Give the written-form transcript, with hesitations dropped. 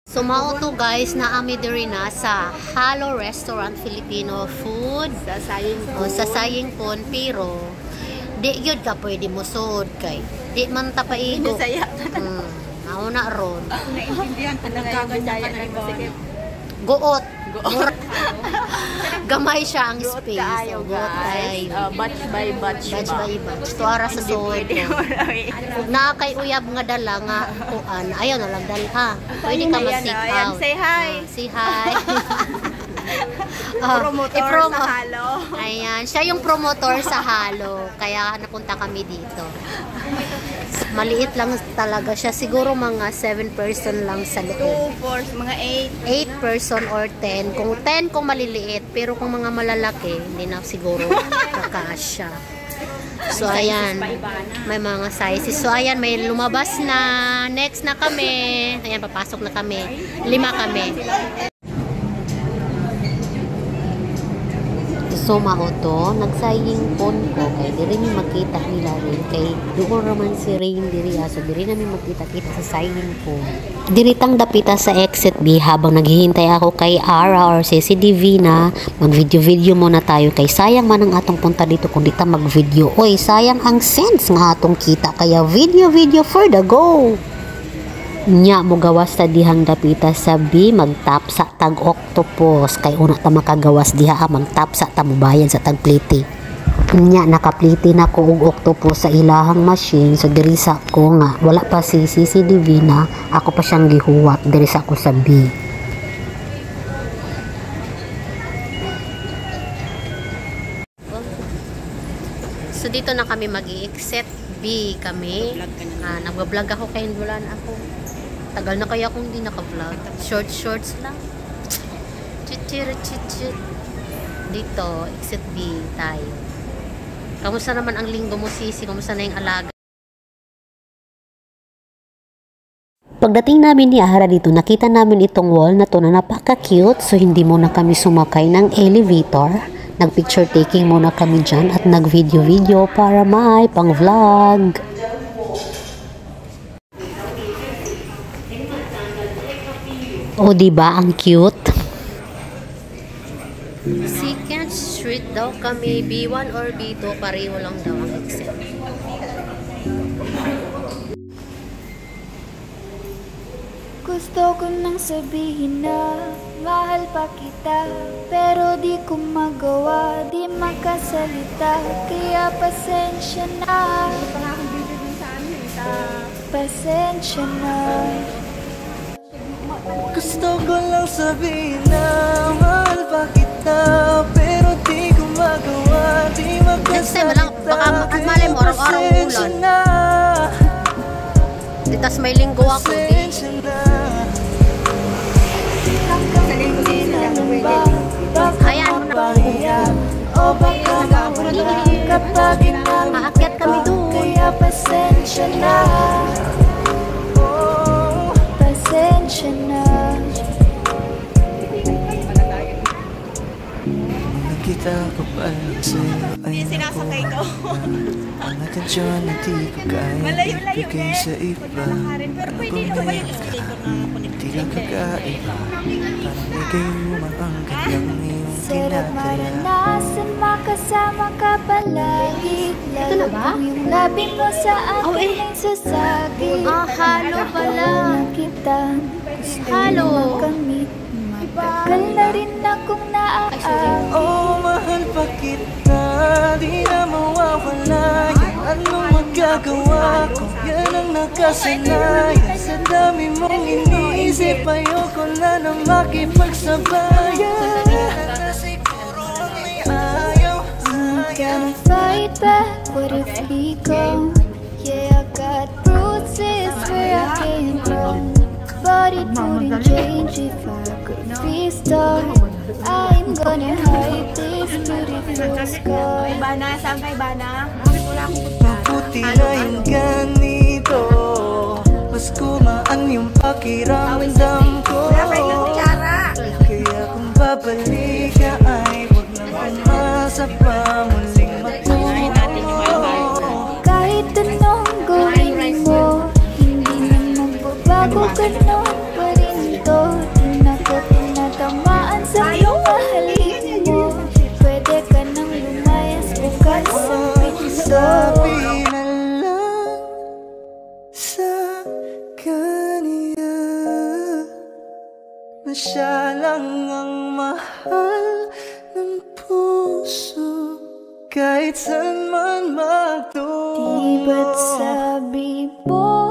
Sumao to guys na ami diri na sa Halo Restaurant Filipino Food sa Saying Pon, pero di gyud ka pwede mo sud kay di man ta paigo. Nauna ron. Naintindihan ko na ngayon. Guot. Gamay siya ang space. Batch by batch. Batch by batch. Tuara sa sod. Na kay uyab nga dala nga kuan. Ayaw na lang dala. Pwede ka mag-sit out. Say hi. Say hi. Promotor sa Halo. Ayan, siya yung promotor sa Halo. Kaya napunta kami dito. Maliit lang talaga siya. Siguro mga 7 person lang sa loob. 2, 4, mga 8 person or 10. Kung 10 kung maliliit, pero kung mga malalaki, hindi na siguro kakasya. So ayan, may mga sizes. So ayan, may lumabas na. Next na kami. Ayan, papasok na kami. 5 kami. So mauto, nagsaying pon ko kay diri ni makita nila rin kay doon raman si Rain diri so diri namin makita-kita sa saying pon. Diritang dapita sa exit B habang naghihintay ako kay Ara or si Divina, mag-video muna tayo kay sayang man ang atong punta dito kung di ta mag-video. Oy, sayang ang sense nga atong kita kaya video for the go. Nya mo gawas ta dihang dapita sa B magtap sa tag octopus kay una ta makagawas diha magtap sa ta mubayan sa tag pliti. Nya nakapliti na ko og octopus sa ilahang machine so diri sa ko nga wala pa si Divina ako pa siyang gihuwat diri sa ko sa B. So dito na kami mag-i-exit B kami. Nagba-vlog ako kay Dulan ako. Tagal na kaya kung hindi naka-vlog. Shorts lang. Chit. Dito, exit B tayo. Kamusta naman ang linggo mo, Sisi? Kamusta na yung alaga? Pagdating namin ni Ara dito, nakita namin itong wall na to na napaka-cute. So hindi muna kami sumakay ng elevator. Nag-picture taking muna kami dyan at nag-video para may pang-vlog. O diba ang cute? Second Street daw kami, B1 or B2, pareho lang daw ang exit. Gusto ko nang sabihin na mahal pa kita, pero di ko magawa, di makasalita, kaya pasensya na. Pasensya na. Gusto ko lang sabihin na mahal pa kita, pero di ko magawa, di makasalita, baka malay mo araw-araw ulan. Tas may linggo ako ayan o baka maulit kapag aakyat kami doon kaya pasensya na. Pasensya na. Nakita ko pa lang sa'yo ay sinasakay ko. ang atensyon na di ko kaya ibigay sa iba. Pero pwede ito ba yung escalator na Di ka kakaiba, parang may gayuma ang kanyang iyong Sarap tinataya. maranasan makasama ka palagi, lalo kung yung labi mo sa akin ay sasagi. Halo pala. Kita Halo. makamit, matagal na rin akong naaawit. Oh, mahal pa kita, di na mawawala. Yung anong magagawa ko, yan ang nakasanayan. Sa dami mong iniisip, ayoko na na makipagsabayan. Kasi puro may ayaw. I'm gonna fight back, what if we go? Yeah, I got bruises where I came from, but it wouldn't change if I could restart. I'm gonna hide this beautiful sky. Bana, saan kay Bana? Mabuti na yung ganito, mas kumaan yung pakiramdam ko. Kaya kung babalik ka ay huwag na umasa pa muling matuto. Kahit anong gawin mo, hindi na magbabago, ganun pa rin to. na siya lang ang mahal ng puso. Kahit saan man magtungo, Di ba't sabi mo